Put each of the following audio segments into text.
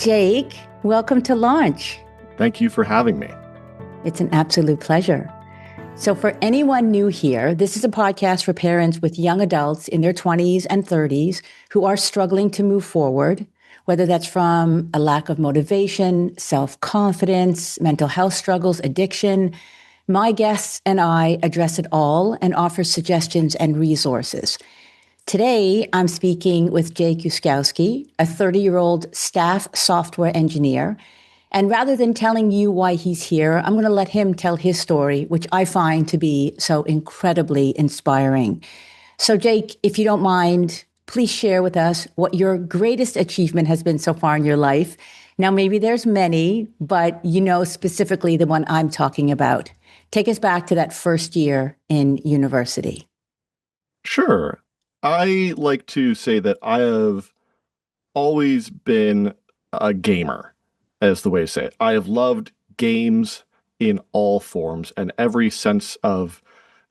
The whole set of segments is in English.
Jake, welcome to Launch. Thank you for having me. It's an absolute pleasure. So, for anyone new here, this is a podcast for parents with young adults in their 20s and 30s who are struggling to move forward, whether that's from a lack of motivation, self-confidence, mental health struggles, addiction. My guests and I address it all and offer suggestions and resources. Today, I'm speaking with Jake Uskoski, a 30-year-old staff software engineer. And rather than telling you why he's here, I'm going to let him tell his story, which I find to be so incredibly inspiring. So, Jake, if you don't mind, please share with us what your greatest achievement has been so far in your life. Now, maybe there's many, but you know specifically the one I'm talking about. Take us back to that first year in university. Sure. I like to say that I have always been a gamer, as the way to say it. I have loved games in all forms and every sense of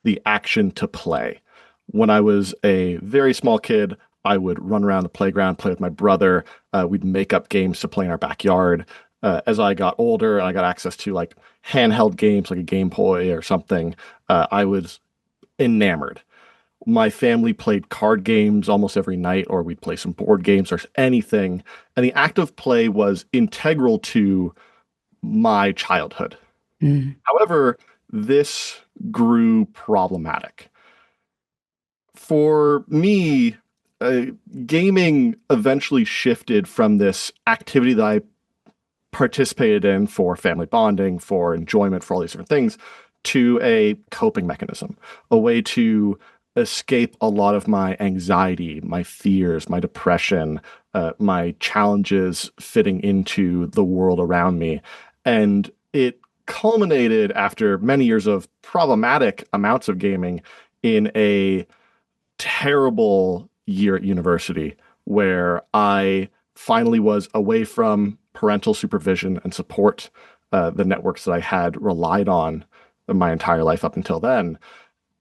the action to play. When I was a very small kid, I would run around the playground, play with my brother. We'd make up games to play in our backyard. As I got older and I got access to like handheld games like a Game Boy or something, I was enamored. My family played card games almost every night, or we'd play some board games or anything. And the act of play was integral to my childhood. However, this grew problematic. For me, gaming eventually shifted from this activity that I participated in for family bonding, for enjoyment, for all these different things, to a coping mechanism, a way to escape a lot of my anxiety, my fears, my depression, my challenges fitting into the world around me. And it culminated after many years of problematic amounts of gaming in a terrible year at university where I finally was away from parental supervision and support, the networks that I had relied on my entire life up until then.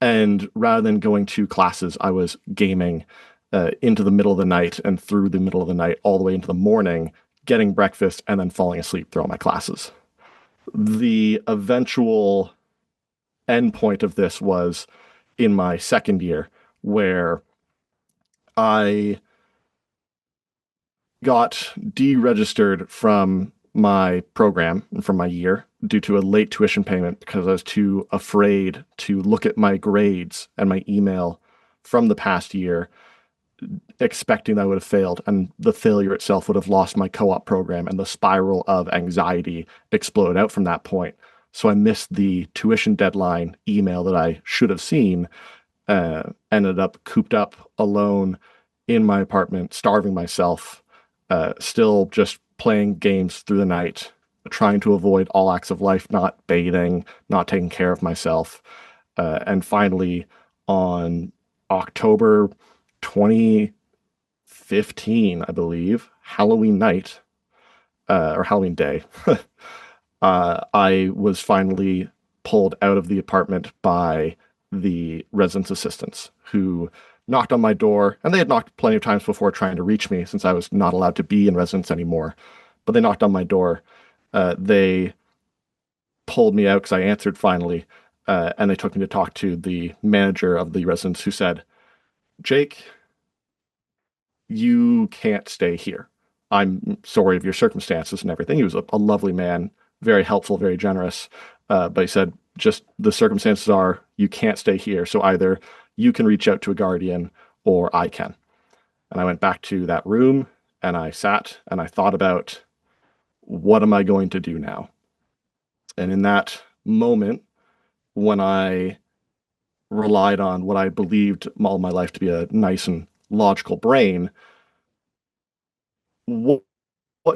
And rather than going to classes, I was gaming into the middle of the night and through the middle of the night all the way into the morning, getting breakfast and then falling asleep through all my classes. The eventual end point of this was in my second year, where I got deregistered from my program and from my year due to a late tuition payment because I was too afraid to look at my grades and my email from the past year, expecting that I would have failed, and the failure itself would have lost my co-op program, and the spiral of anxiety exploded out from that point. So I missed the tuition deadline email that I should have seen, ended up cooped up alone in my apartment, starving myself, still just playing games through the night, trying to avoid all acts of life, not bathing, not taking care of myself. And finally, on October 2015, I believe, Halloween night, or Halloween day, I was finally pulled out of the apartment by the residence assistants who knocked on my door, and they had knocked plenty of times before trying to reach me since I was not allowed to be in residence anymore. But they knocked on my door. They pulled me out because I answered finally, and they took me to talk to the manager of the residence, who said, "Jake, you can't stay here. I'm sorry of your circumstances and everything." He was a lovely man, very helpful, very generous. But he said, just the circumstances are you can't stay here. So either you can reach out to a guardian or I can. And I went back to that room and I sat and I thought about, what am I going to do now? And in that moment, when I relied on what I believed all my life to be a nice and logical brain, what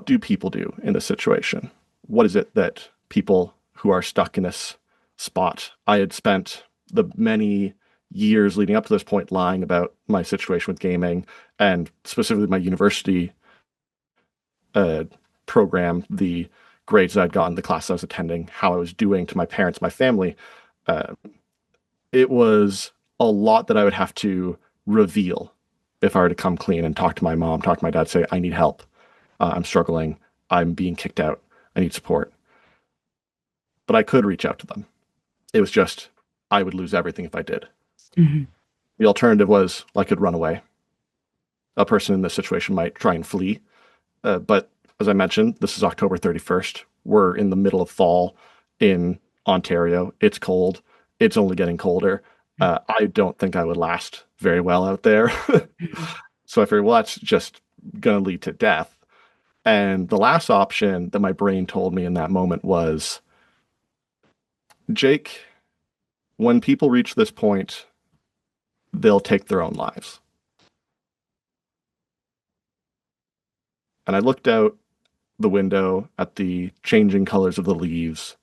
do people do in this situation? What is it that people who are stuck in this spot? I had spent the many years leading up to this point lying about my situation with gaming, and specifically my university program, the grades that I'd gotten, the classes I was attending, how I was doing to my parents, my family. It was a lot that I would have to reveal if I were to come clean and talk to my mom, talk to my dad, say, I need help. I'm struggling. I'm being kicked out. I need support. But I could reach out to them. It was just, I would lose everything if I did. Mm-hmm. The alternative was I could run away. A person in this situation might try and flee. But as I mentioned, this is October 31st. We're in the middle of fall in Ontario. It's cold. It's only getting colder. I don't think I would last very well out there. So I figured, well, that's just going to lead to death. And the last option that my brain told me in that moment was, Jake, when people reach this point, they'll take their own lives. And I looked out the window at the changing colors of the leaves.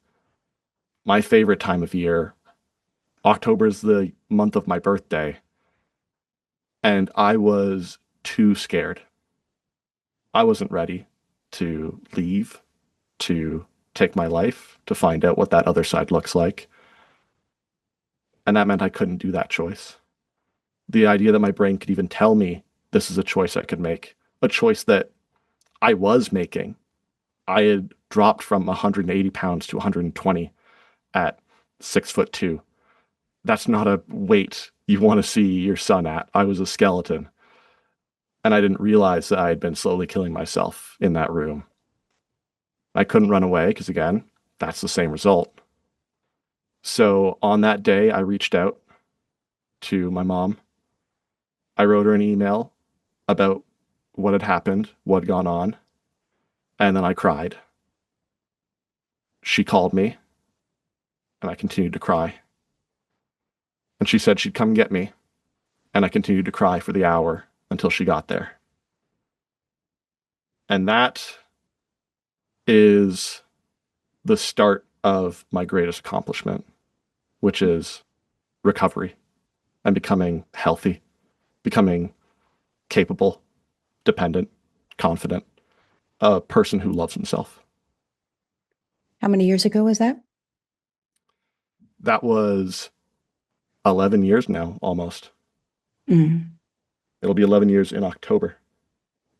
My favorite time of year. October is the month of my birthday. And I was too scared. I wasn't ready to leave, to take my life, to find out what that other side looks like. And that meant I couldn't do that choice. The idea that my brain could even tell me this is a choice I could make, a choice that I was making. I had dropped from 180 pounds to 120 at 6'2". That's not a weight you want to see your son at. I was a skeleton. And I didn't realize that I had been slowly killing myself in that room. I couldn't run away because, again, that's the same result. So on that day, I reached out to my mom. I wrote her an email about what had happened, what had gone on, and then I cried. She called me, and I continued to cry. And she said she'd come get me, and I continued to cry for the hour until she got there. And that is the start of my greatest accomplishment, which is recovery and becoming healthy, becoming capable, dependent, confident, a person who loves himself. How many years ago was that? That was 11 years now, almost. Mm. It'll be 11 years in October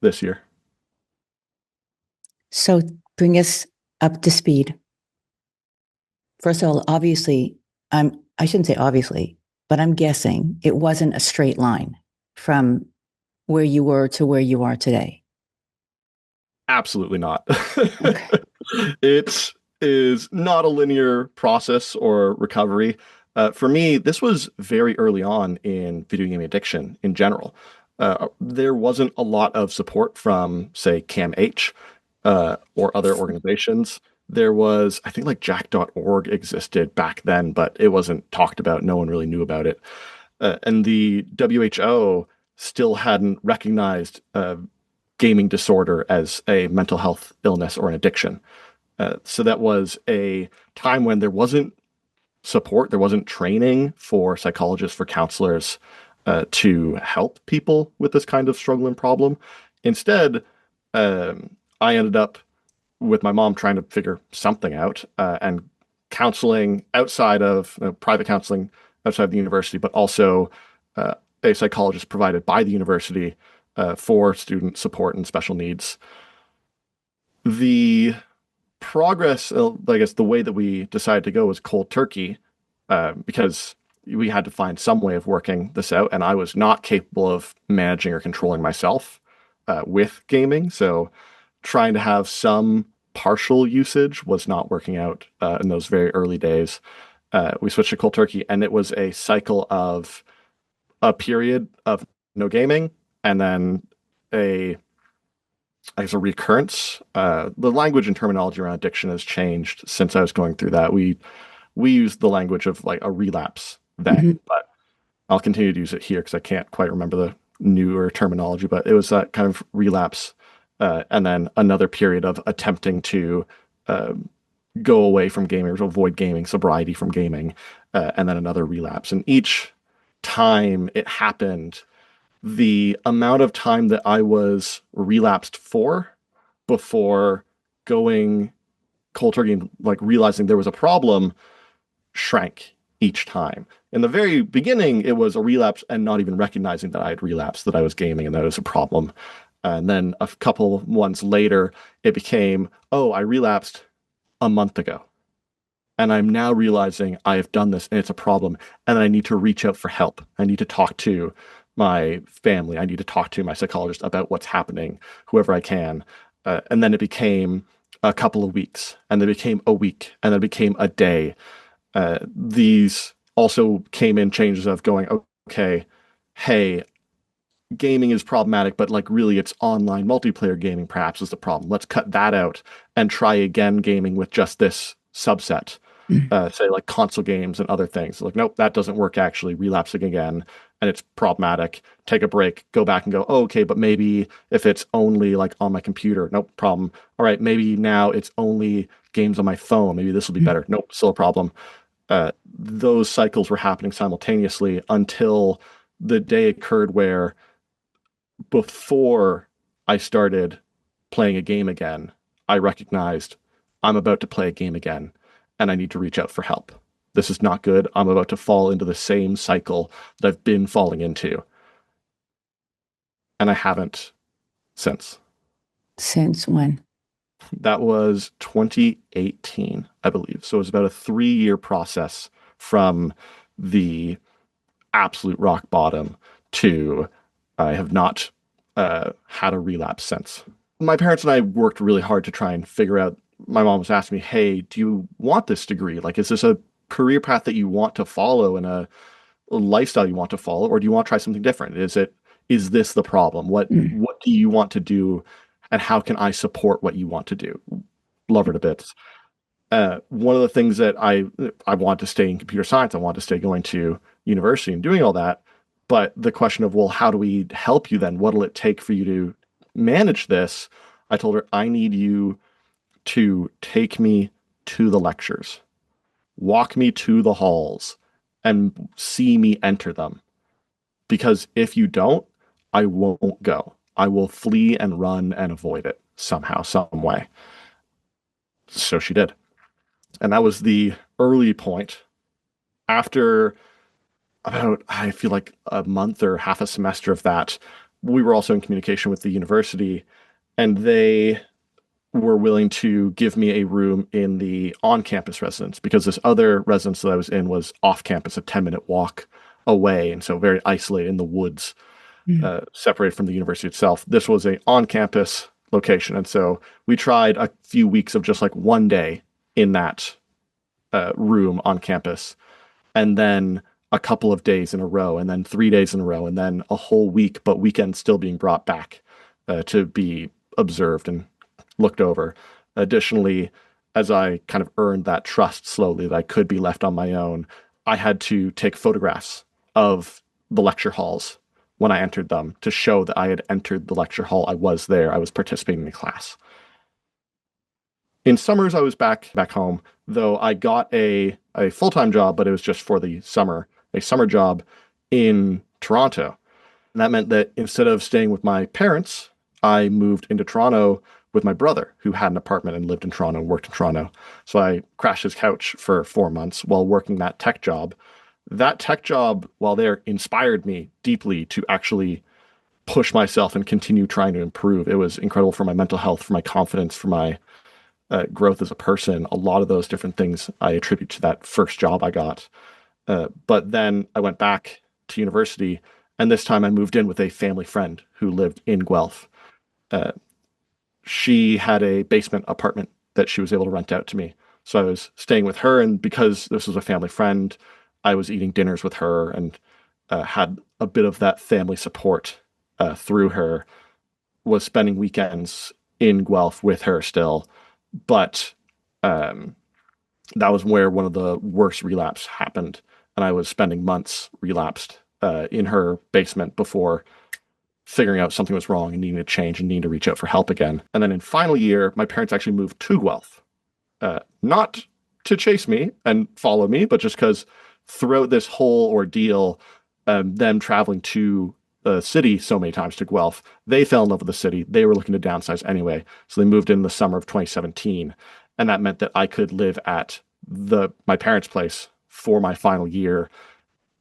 this year. So bring us up to speed. First of all, obviously, I shouldn't say obviously, but I'm guessing it wasn't a straight line from where you were to where you are today. Absolutely not. Okay. It is not a linear process or recovery. For me, this was very early on in video game addiction in general. There wasn't a lot of support from, say, CAMH or other organizations. There was, I think, like Jack.org existed back then, but it wasn't talked about. No one really knew about it. And the WHO still hadn't recognized gaming disorder as a mental health illness or an addiction. So that was a time when there wasn't support, there wasn't training for psychologists, for counselors to help people with this kind of struggle and problem. Instead, I ended up with my mom trying to figure something out and counseling outside of private counseling outside of the university, but also a psychologist provided by the university for student support and special needs. The progress, I guess the way that we decided to go was cold turkey because we had to find some way of working this out, and I was not capable of managing or controlling myself with gaming. So trying to have some partial usage was not working out in those very early days. We switched to cold turkey, and it was a cycle of a period of no gaming, and then I guess a recurrence. The language and terminology around addiction has changed since I was going through that. We use the language of like a relapse then, but I'll continue to use it here because I can't quite remember the newer terminology. But it was that kind of relapse, and then another period of attempting to go away from gaming or to avoid gaming, sobriety from gaming, and then another relapse. And each time it happened, the amount of time that I was relapsed for before going cold turkey and like realizing there was a problem shrank each time. In the very beginning, it was a relapse and not even recognizing that I had relapsed, that I was gaming and that it was a problem. And then a couple months later, it became, oh, I relapsed a month ago. And I'm now realizing I have done this and it's a problem. And I need to reach out for help. I need to talk to my family. I need to talk to my psychologist about what's happening, whoever I can. And then it became a couple of weeks, and then it became a week, and then it became a day. These also came in changes of going, okay, hey, gaming is problematic, but like really it's online multiplayer gaming perhaps is the problem. Let's cut that out and try again gaming with just this subset. Say like console games and other things. Like, nope, that doesn't work actually, relapsing again, and it's problematic. Take a break, go back and go, oh, okay, but maybe if it's only like on my computer, nope, problem. All right, maybe now it's only games on my phone. Maybe this will be better. Nope, still a problem. Those cycles were happening simultaneously until the day occurred where before I started playing a game again, I recognized I'm about to play a game again and I need to reach out for help. This is not good. I'm about to fall into the same cycle that I've been falling into. And I haven't since. Since when? That was 2018, I believe. So it was about a 3-year process from the absolute rock bottom to I have not had a relapse since. My parents and I worked really hard to try and figure out. My mom was asking me, hey, do you want this degree? Like, is this a career path that you want to follow and a lifestyle you want to follow, or do you want to try something different? Is this the problem? Mm. What do you want to do, and how can I support what you want to do? Love her to bits. One of the things that I want to stay in computer science. I want to stay going to university and doing all that. But the question of, well, how do we help you then? What'll it take for you to manage this? I told her, I need you to take me to the lectures, walk me to the halls, and see me enter them. Because if you don't, I won't go. I will flee and run and avoid it somehow, some way. So she did. And that was the early point. After about, I feel like a month or half a semester of that, we were also in communication with the university, and they were willing to give me a room in the on-campus residence because this other residence that I was in was off-campus, a 10-minute walk away, and so very isolated in the woods, Mm. separated from the university itself. This was a on-campus location, and so we tried a few weeks of just like one day in that room on campus, and then a couple of days in a row, and then 3 days in a row, and then a whole week, but weekends still being brought back to be observed and looked over. Additionally, as I kind of earned that trust slowly that I could be left on my own, I had to take photographs of the lecture halls when I entered them to show that I had entered the lecture hall. I was there. I was participating in the class. In summers, I was back home, though I got a full-time job, but it was just for the summer, a summer job in Toronto. And that meant that instead of staying with my parents, I moved into Toronto with my brother, who had an apartment and lived in Toronto and worked in Toronto. So I crashed his couch for 4 months while working that tech job. That tech job, while there, inspired me deeply to actually push myself and continue trying to improve. It was incredible for my mental health, for my confidence, for my growth as a person. A lot of those different things I attribute to that first job I got. But then I went back to university, and this time I moved in with a family friend who lived in Guelph. Uh, she had a basement apartment that she was able to rent out to me. So I was staying with her, and because this was a family friend, I was eating dinners with her and had a bit of that family support through her, was spending weekends in Guelph with her still. But um, that was where one of the worst relapse happened. And I was spending months relapsed in her basement before figuring out something was wrong and needing to change and needing to reach out for help again. And then in final year, my parents actually moved to Guelph, not to chase me and follow me, but just because throughout this whole ordeal, them traveling to the city so many times to Guelph, they fell in love with the city. They were looking to downsize anyway. So they moved in the summer of 2017. And that meant that I could live at my parents' place for my final year,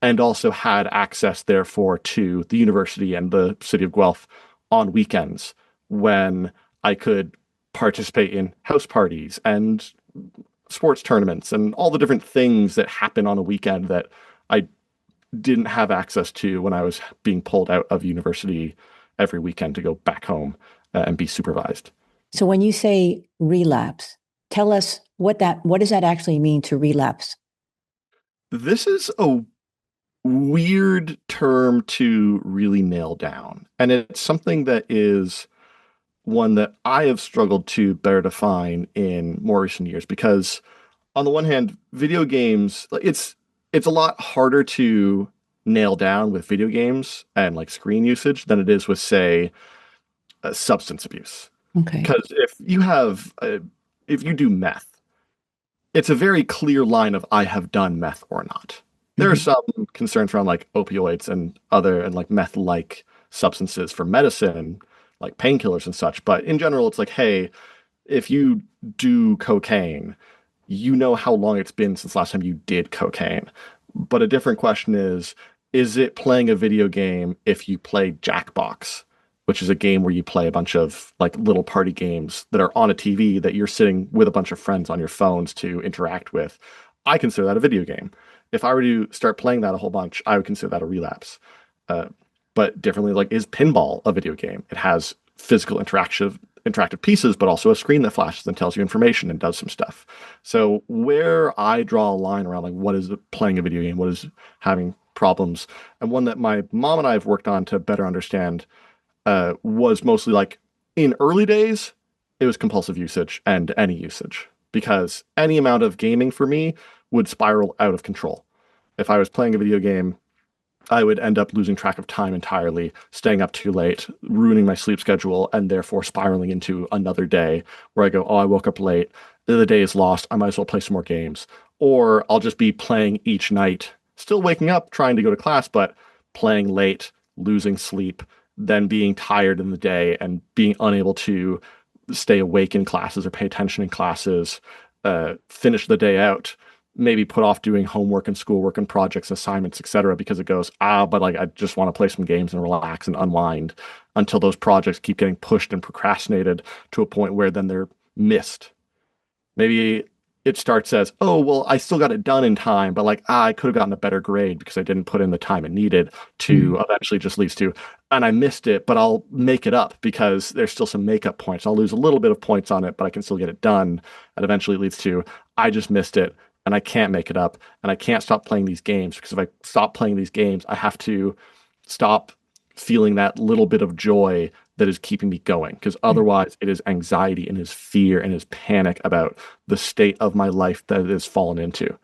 and also had access, therefore, to the university and the city of Guelph on weekends when I could participate in house parties and sports tournaments and all the different things that happen on a weekend that I didn't have access to when I was being pulled out of university every weekend to go back home and be supervised. So when you say relapse, tell us what does that actually mean to relapse? This is a weird term to really nail down. And it's something that is one that I have struggled to better define in more recent years because on the one hand, video games, it's a lot harder to nail down with video games and like screen usage than it is with, say, substance abuse. Okay. Because if you do meth, it's a very clear line of I have done meth or not. There are Mhm. some concerns around like opioids and like meth-like substances for medicine, like painkillers and such. But in general, it's like, hey, if you do cocaine, you know how long it's been since last time you did cocaine. But a different question is it playing a video game if you play Jackbox, which is a game where you play a bunch of like little party games that are on a TV that you're sitting with a bunch of friends on your phones to interact with? I consider that a video game. If I were to start playing that a whole bunch, I would consider that a relapse. Uh, but differently, like, is pinball a video game? It has physical interactive pieces, but also a screen that flashes and tells you information and does some stuff. So where I draw a line around like what is playing a video game, what is having problems, and one that my mom and I have worked on to better understand was mostly like in early days, it was compulsive usage and any usage because any amount of gaming for me would spiral out of control. If I was playing a video game, I would end up losing track of time entirely, staying up too late, ruining my sleep schedule, and therefore spiraling into another day where I go, oh, I woke up late. The day is lost. I might as well play some more games. Or I'll just be playing each night, still waking up, trying to go to class, but playing late, losing sleep, then being tired in the day and being unable to stay awake in classes or pay attention in classes, finish the day out, maybe put off doing homework and schoolwork and projects, assignments, etc., because it goes, but like I just want to play some games and relax and unwind until those projects keep getting pushed and procrastinated to a point where then they're missed. Maybe it starts as, oh, well, I still got it done in time, but like, I could have gotten a better grade because I didn't put in the time it needed to Mhm. eventually just leads to, and I missed it, but I'll make it up because there's still some makeup points. I'll lose a little bit of points on it, but I can still get it done. And eventually it leads to, I just missed it and I can't make it up and I can't stop playing these games because if I stop playing these games, I have to stop feeling that little bit of joy that is keeping me going because otherwise it is anxiety and is fear and is panic about the state of my life that it has fallen into,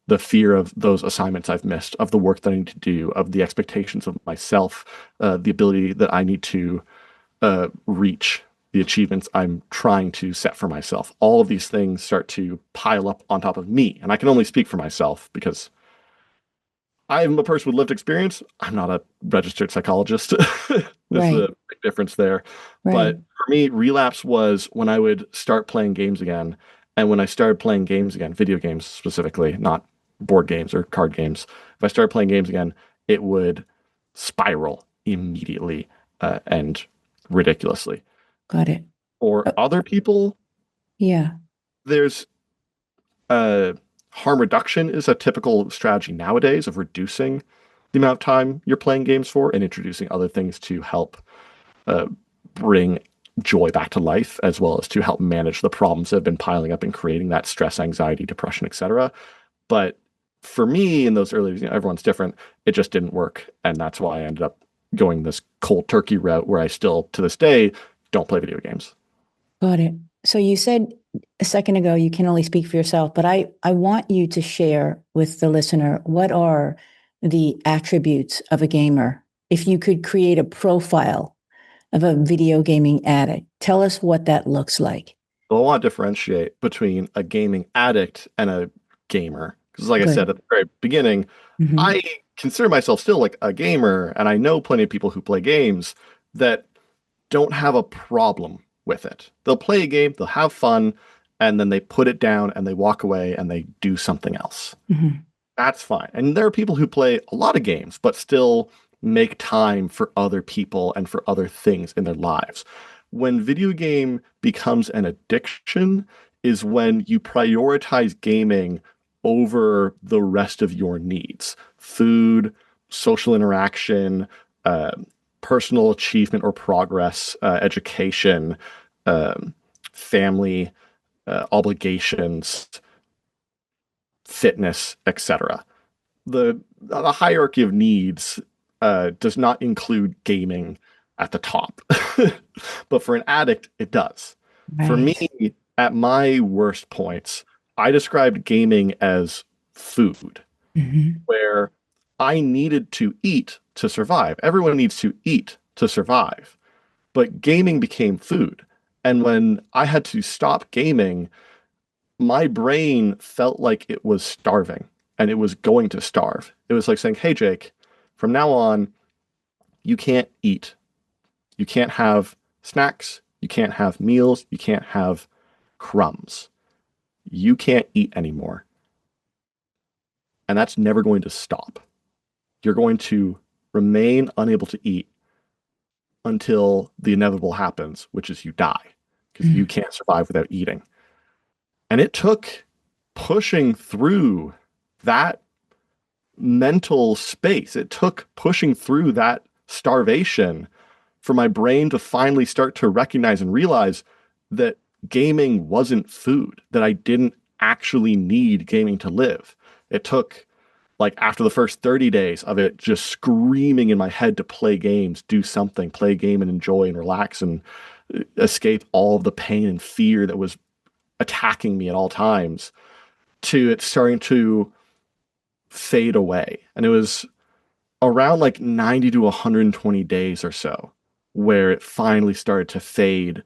the fear of those assignments I've missed, of the work that I need to do, of the expectations of myself, the ability that I need to reach the achievements I'm trying to set for myself. All of these things start to pile up on top of me. And I can only speak for myself because I'm a person with lived experience. I'm not a registered psychologist. There's a Right. big difference there. Right. But for me, relapse was when I would start playing games again. And when I started playing games again, video games specifically, not board games or card games, if I started playing games again, it would spiral immediately and ridiculously. Got it. For Uh, other people, yeah. there's uh, harm reduction is a typical strategy nowadays of reducing the amount of time you're playing games for and introducing other things to help uh, bring joy back to life, as well as to help manage the problems that have been piling up and creating that stress, anxiety, depression, etc. But for me, in those early, everyone's different. It just didn't work, and that's why I ended up going this cold turkey route, where I still, to this day, don't play video games. Got it. So you said a second ago you can only speak for yourself, but I want you to share with the listener what are the attributes of a gamer. If you could create a profile of a video gaming addict, tell us what that looks like. So I want to differentiate between a gaming addict and a gamer. Because, like I said Good. at the very beginning, Hmm. I consider myself still like a gamer, and I know plenty of people who play games that don't have a problem with it. They'll play a game, they'll have fun, and then they put it down and they walk away and they do something else. Hmm. That's fine. And there are people who play a lot of games, but still make time for other people and for other things in their lives. When video game becomes an addiction is when you prioritize gaming over the rest of your needs: food, social interaction, uh, personal achievement or progress, education, um, family, obligations, fitness, etc. The hierarchy of needs does not include gaming at the top, but for an addict, it does. For me, Right. at my worst points, I described gaming as food, Hmm. where I needed to eat to survive. Everyone needs to eat to survive, but gaming became food. And when I had to stop gaming, my brain felt like it was starving and it was going to starve. It was like saying, hey, Jake, from now on, you can't eat. You can't have snacks. You can't have meals. You can't have crumbs. You can't eat anymore. And that's never going to stop. You're going to remain unable to eat until the inevitable happens, which is you die, because you can't survive without eating. And it took pushing through that mental space. It took pushing through that starvation for my brain to finally start to recognize and realize that gaming wasn't food, that I didn't actually need gaming to live. It took, like, after the first 30 days of it just screaming in my head to play games, do something, play a game and enjoy and relax and escape all of the pain and fear that was attacking me at all times, to it starting to fade away. And it was around like 90 to 120 days or so where it finally started to fade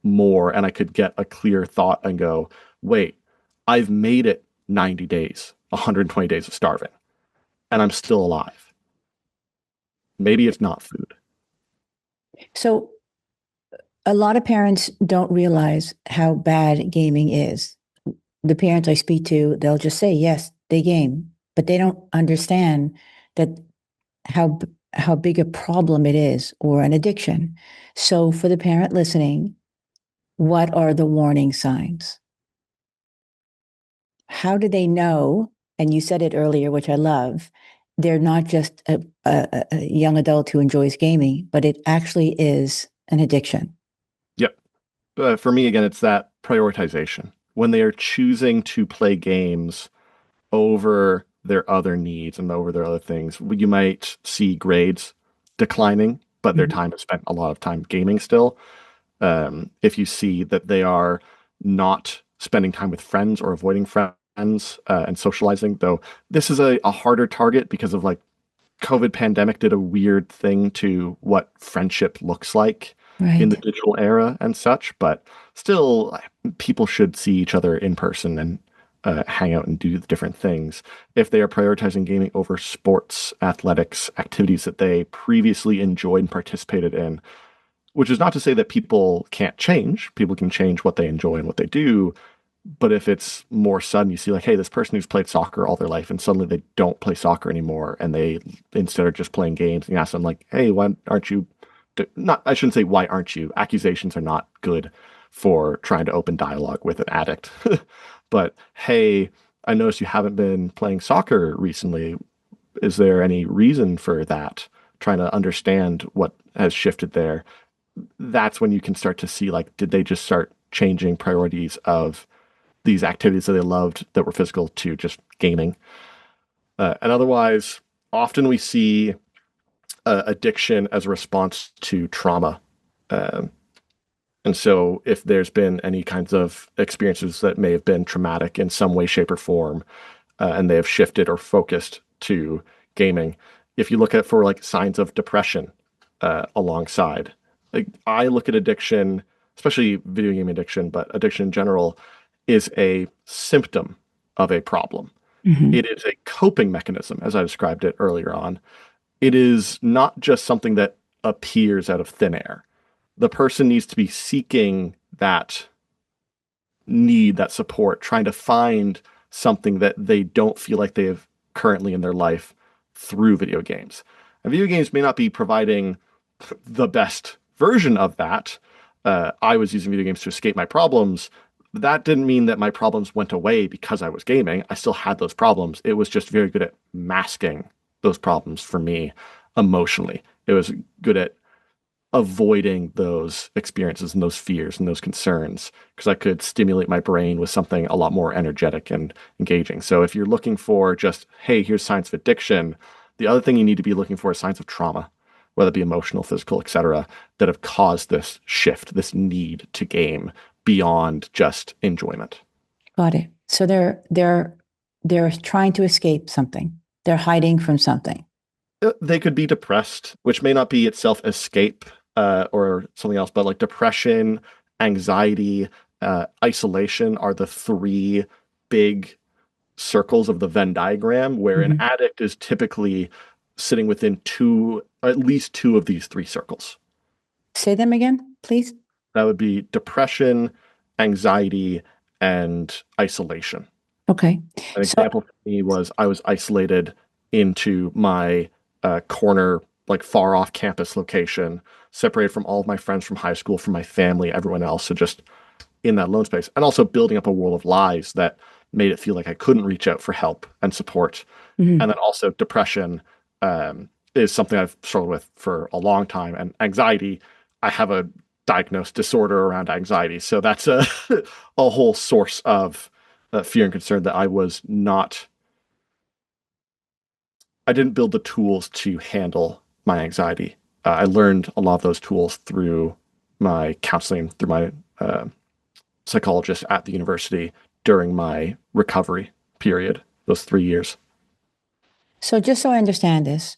more, and I could get a clear thought and go, wait, I've made it 90 days, 120 days of starving, and I'm still alive. Maybe it's not food. So a lot of parents don't realize how bad gaming is. The parents I speak to, they'll just say, yes, they game, but they don't understand that how how big a problem it is or an addiction. So for the parent listening, what are the warning signs? How do they know? And you said it earlier, which I love. They're not just a young adult who enjoys gaming, but it actually is an addiction. Yep. For me, again, it's that prioritization. When they are choosing to play games over their other needs and over their other things, you might see grades declining, but their Mhm. time is spent a lot of time gaming still. If you see that they are not spending time with friends or avoiding friends and socializing, though this is a harder target because of, like, COVID pandemic did a weird thing to what friendship looks like in the Right. digital era and such, but still, people should see each other in person and hang out and do different things. If they are prioritizing gaming over sports, athletics, activities that they previously enjoyed and participated in, which is not to say that people can't change. People can change what they enjoy and what they do. But if it's more sudden, you see, like, hey, this person who's played soccer all their life and suddenly they don't play soccer anymore, and they instead are just playing games, and you ask them, like, hey, why aren't you not, I shouldn't say why aren't you. Accusations are not good for trying to open dialogue with an addict. But hey, I noticed you haven't been playing soccer recently. Is there any reason for that? Trying to understand what has shifted there. That's when you can start to see, like, did they just start changing priorities of these activities that they loved that were physical to just gaming. And otherwise, often we see addiction as a response to trauma. Um, and so, if there's been any kinds of experiences that may have been traumatic in some way, shape, or form, and they have shifted or focused to gaming, if you look at for, like, signs of depression alongside, like, I look at addiction, especially video game addiction, but addiction in general, is a symptom of a problem. Mhm. It is a coping mechanism, as I described it earlier on. It is not just something that appears out of thin air. The person needs to be seeking that need, that support, trying to find something that they don't feel like they have currently in their life through video games. And video games may not be providing the best version of that. I was using video games to escape my problems. That didn't mean that my problems went away because I was gaming. I still had those problems. It was just very good at masking those problems for me emotionally. It was good at avoiding those experiences and those fears and those concerns because I could stimulate my brain with something a lot more energetic and engaging. So if you're looking for just, hey, here's signs of addiction, the other thing you need to be looking for is signs of trauma, whether it be emotional, physical, etc., that have caused this shift, this need to game beyond just enjoyment. Got it. So they're trying to escape something. They're hiding from something. They could be depressed, which may not be itself escape or something else, but like depression, anxiety, isolation are the three big circles of the Venn diagram, where an Mhm. addict is typically sitting within at least two of these three circles. Say them again, please. That would be depression, anxiety, and isolation. Okay. An So, example for me was I was isolated into my corner, like far off campus location, separated from all of my friends from high school, from my family, everyone else. So just in that lone space, and also building up a wall of lies that made it feel like I couldn't reach out for help and support. And mhm. then also depression is something I've struggled with for a long time, and anxiety. I have a diagnosed disorder around anxiety, so that's a a whole source of fear and concern that I didn't build the tools to handle my anxiety. I learned a lot of those tools through my counseling, through my psychologist at the university during my recovery period, those 3 years. So just so I understand this,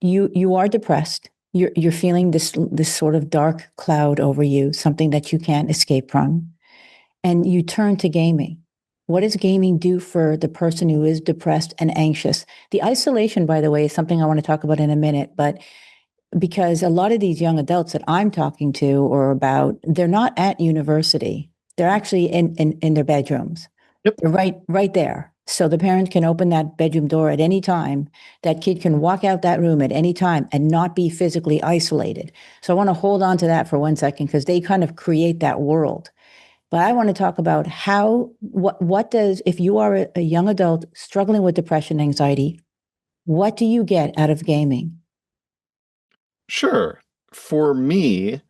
you are depressed. You're feeling this sort of dark cloud over you, something that you can't escape from, and you turn to gaming. What does gaming do for the person who is depressed and anxious? The isolation, by the way, is something I want to talk about in a minute, but because a lot of these young adults that I'm talking to or about, they're not at university. They're actually in their bedrooms. Yep. They're right there. So the parent can open that bedroom door at any time. That kid can walk out that room at any time and not be physically isolated. So I want to hold on to that for 1 second because they kind of create that world. But I want to talk about what does, if you are a young adult struggling with depression, anxiety, what do you get out of gaming? Sure. For me,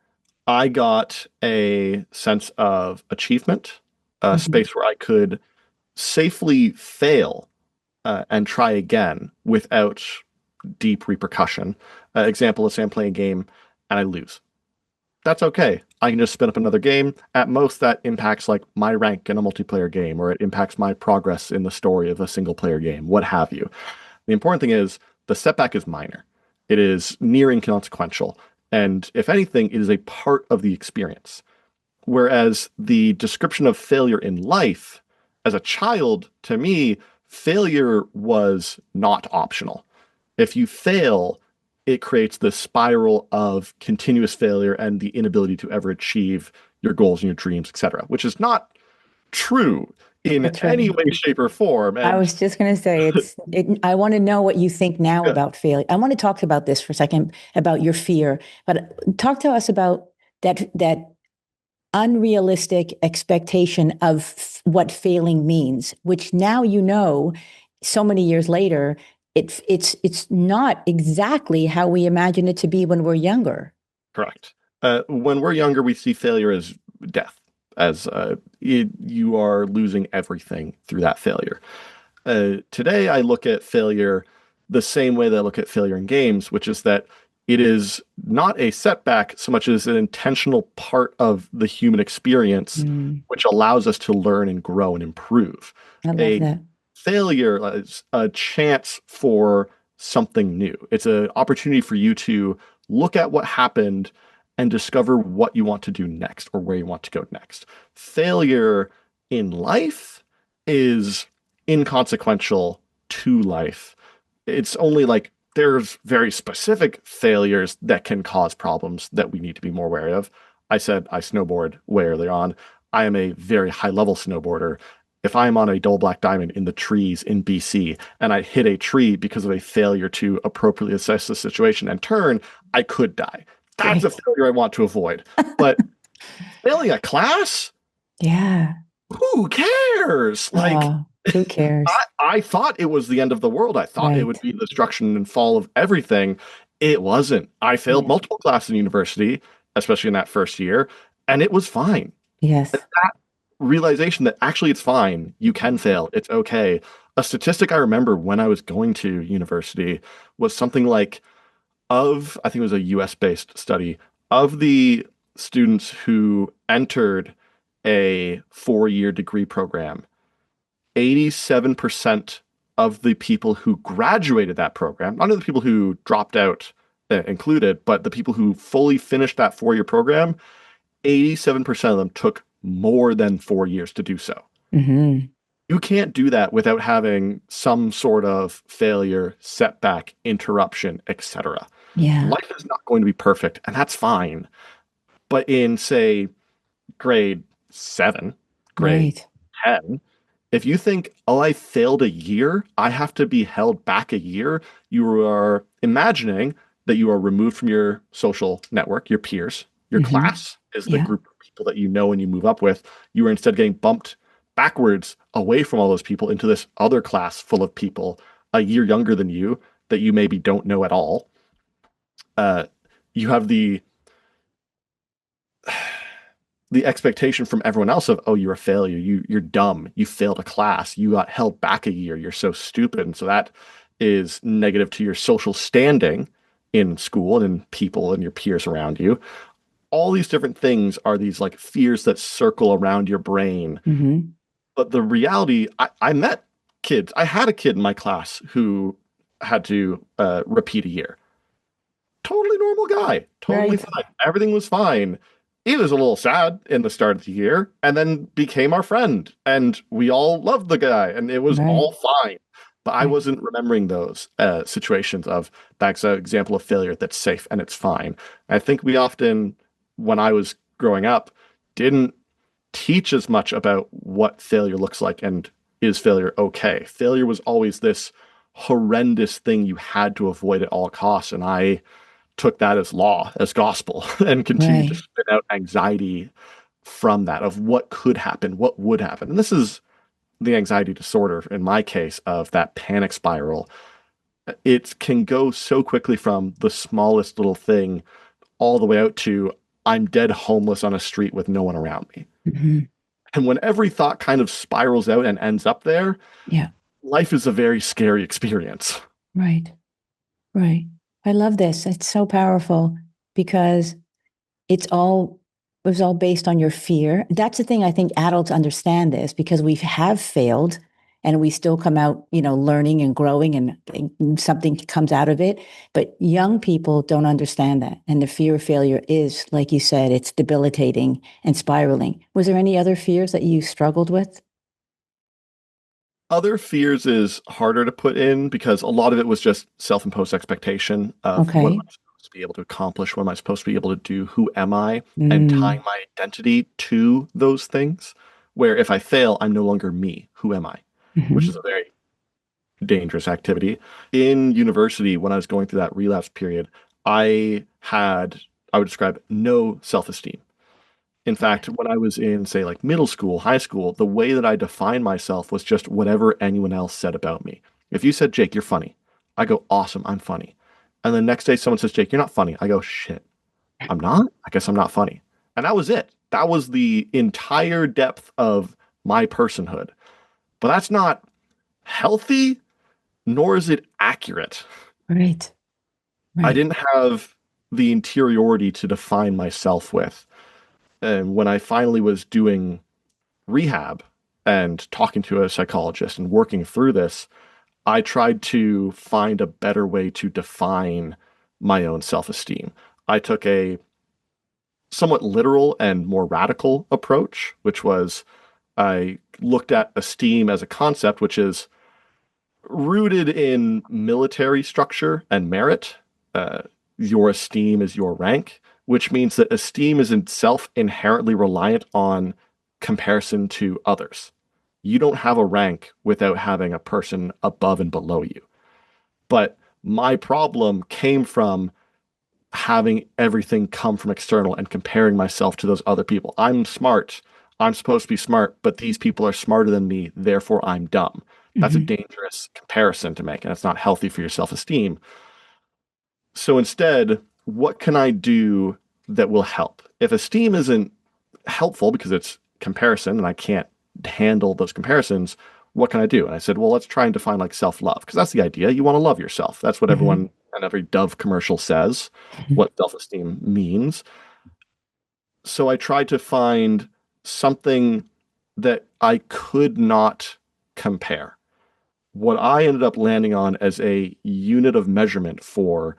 I got a sense of achievement, a Mhm. space where I could safely fail and try again without deep repercussion. Example, let's say I'm playing a game and I lose. That's okay. I can just spin up another game. At most, that impacts like my rank in a multiplayer game, or it impacts my progress in the story of a single player game, what have you. The important thing is the setback is minor. It is near inconsequential. And if anything, it is a part of the experience. Whereas the description of failure in life, as a child, to me, failure was not optional. If you fail, it creates this spiral of continuous failure and the inability to ever achieve your goals and your dreams, etc., which is not true in That's any right. way, shape, or form. I And was just going to say I want to know what you think now yeah, about failure. I want to talk about this for a second about your fear, but talk to us about that unrealistic expectation of what failing means, which now you know, so many years later, it's not exactly how we imagine it to be when we're younger. correct. When we're younger, we see failure as death, as you are losing everything through that failure. Today, I look at failure the same way that I look at failure in games, which is that it is not a setback so much as an intentional part of the human experience, Mm, which allows us to learn and grow and improve. I love A that. failure is a chance for something new. It's an opportunity for you to look at what happened and discover what you want to do next or where you want to go next. Failure in life is inconsequential to life. It's only like there's very specific failures that can cause problems that we need to be more wary of. I said I snowboard way earlier on. I am a very high level snowboarder. if I'm on a double black diamond in the trees in BC and I hit a tree because of a failure to appropriately assess the situation and turn, I could die. That's a Right. failure I want to avoid. But failing a class, Yeah. who cares? Like, Who cares? I thought it was the end of the world. I thought it would Right. be the destruction and fall of everything. It wasn't. I failed Yeah. multiple classes in university, especially in that first year, and it was fine. Yes. Realization that actually it's fine. You can fail. It's okay. A statistic I remember when I was going to university was something like I think it was a US based study, of the students who entered a 4-year degree program, 87% of the people who graduated that program, none of the people who dropped out included, but the people who fully finished that 4-year program, 87% of them took more than 4 years to do so. Hmm. You can't do that without having some sort of failure, setback, interruption, etc. Yeah. Life is not going to be perfect, and that's fine. But in, say, grade 7, grade Right. 10, if you think, oh, I failed a year, I have to be held back a year, you are imagining that you are removed from your social network, your peers. Your Hmm. class is the Yeah. group of people that you know and you move up with. You are instead getting bumped backwards away from all those people into this other class full of people a year younger than you that you maybe don't know at all. Uh, you have the expectation from everyone else of, oh, you're a failure, you're dumb, you failed a class, you got held back a year, you're so stupid. And so that is negative to your social standing in school and in people and your peers around you. All these different things are these like fears that circle around your brain. Hmm. But the reality, I met kids. I had a kid in my class who had to repeat a year. Totally normal guy, totally Right. fine. Everything was fine. He was a little sad in the start of the year and then became our friend. And we all loved the guy and it was Right. all fine. But I Right. wasn't remembering those situations of that's an example of failure that's safe and it's fine. I think we often, when I was growing up, didn't teach as much about what failure looks like and is failure okay. Failure was always this horrendous thing you had to avoid at all costs. And I took that as law, as gospel, and continued to Right. spin out anxiety from that of what could happen, what would happen. And this is the anxiety disorder, in my case, of that panic spiral. It can go so quickly from the smallest little thing all the way out to I'm dead homeless on a street with no one around me. Hmm. And when every thought kind of spirals out and ends up there, Yeah. life is a very scary experience. Right. Right. I love this. It's so powerful because it's all it was all based on your fear. That's the thing. I think adults understand this because we have failed and we still come out, learning and growing and something comes out of it. But young people don't understand that. And the fear of failure is, like you said, it's debilitating and spiraling. Was there any other fears that you struggled with? Other fears is harder to put in because a lot of it was just self-imposed expectation of what am Okay. I supposed to be able to accomplish, what am I supposed to be able to do, who am I, and tying Mm. my identity to those things. Where if I fail, I'm no longer me. Who am I? Which is Hmm. a very dangerous activity. In university, when I was going through that relapse period, I had, I would describe no self-esteem. In fact, when I was in, say, like middle school, high school, the way that I defined myself was just whatever anyone else said about me. If you said, Jake, you're funny, I go, awesome, I'm funny. And the next day someone says, Jake, you're not funny. I go, shit, I'm not? I guess I'm not funny. And that was it. That was the entire depth of my personhood. But that's not healthy, nor is it accurate. Right. I Right. didn't have the interiority to define myself with. And when I finally was doing rehab and talking to a psychologist and working through this, I tried to find a better way to define my own self-esteem. I took a somewhat literal and more radical approach, which was I looked at esteem as a concept, which is rooted in military structure and merit. Uh, your esteem is your rank, which means that esteem is itself inherently reliant on comparison to others. You don't have a rank without having a person above and below you. But my problem came from having everything come from external and comparing myself to those other people. I'm smart. I'm supposed to be smart, but these people are smarter than me, therefore I'm dumb. That's a Hmm. dangerous comparison to make, and it's not healthy for your self-esteem. So instead, what can I do that will help? If esteem isn't helpful because it's comparison and I can't handle those comparisons, what can I do? And I said, well, let's try and define like self-love, because that's the idea. You want to love yourself. That's what Hmm. everyone and every Dove commercial says, what self-esteem means. So I tried to find something that I could not compare. What I ended up landing on as a unit of measurement for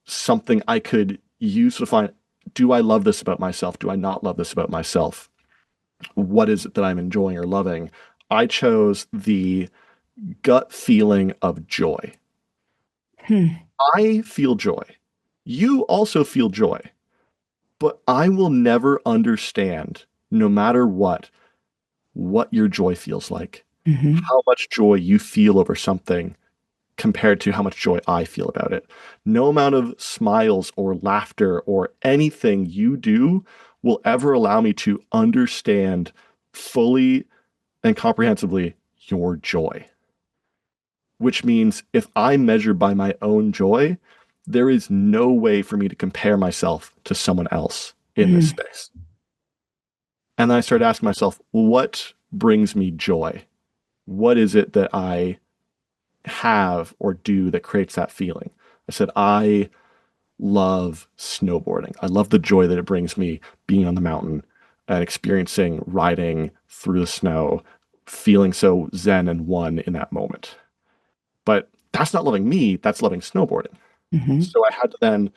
something I could use to find, do I love this about myself? Do I not love this about myself? What is it that I'm enjoying or loving? I chose the gut feeling of joy. Hmm. I feel joy. You also feel joy, but I will never understand, no matter what your joy feels like, Hmm. how much joy you feel over something compared to how much joy I feel about it. No amount of smiles or laughter or anything you do will ever allow me to understand fully and comprehensively your joy. Which means if I measure by my own joy, there is no way for me to compare myself to someone else in this Hmm. space. And then I started asking myself, what brings me joy? What is it that I have or do that creates that feeling? I said, I love snowboarding. I love the joy that it brings me being on the mountain and experiencing riding through the snow, feeling so zen and one in that moment. But that's not loving me, that's loving snowboarding. Hmm. So I had to then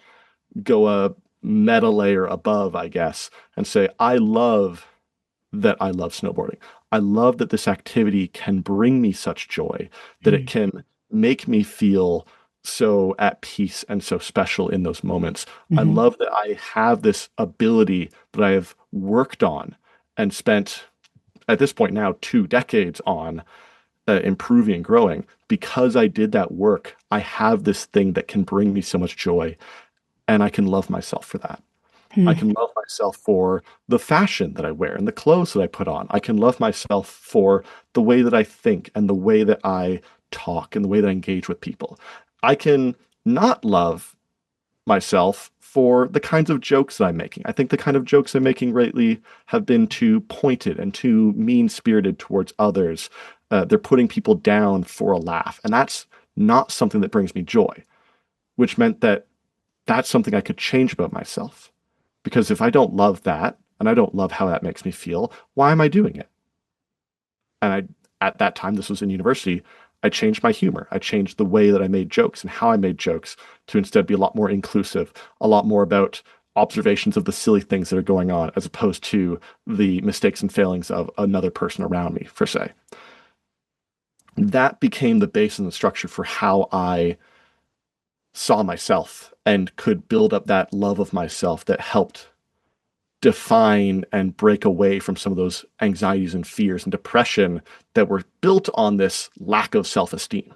go a meta layer above, I guess, and say, I love that I love snowboarding. I love that this activity can bring me such joy, that it can make me feel so at peace and so special in those moments. I Hmm. love that I have this ability that I have worked on and spent at this point now 2 decades on improving and growing. Because I did that work, I have this thing that can bring me so much joy, and I can love myself for that. I Hmm. can love myself for the fashion that I wear and the clothes that I put on. I can love myself for the way that I think and the way that I talk and the way that I engage with people. I can not love myself for the kinds of jokes that I'm making. I think the kind of jokes I'm making lately have been too pointed and too mean-spirited towards others. They're putting people down for a laugh, and that's not something that brings me joy, which meant that that's something I could change about myself. Because if I don't love that and I don't love how that makes me feel, why am I doing it? And at that time, this was in university, I changed my humor. I changed the way that I made jokes and how I made jokes to instead be a lot more inclusive, a lot more about observations of the silly things that are going on, as opposed to the mistakes and failings of another person around me, per se. That became the base and the structure for how I saw myself and could build up that love of myself that helped define and break away from some of those anxieties and fears and depression that were built on this lack of self-esteem.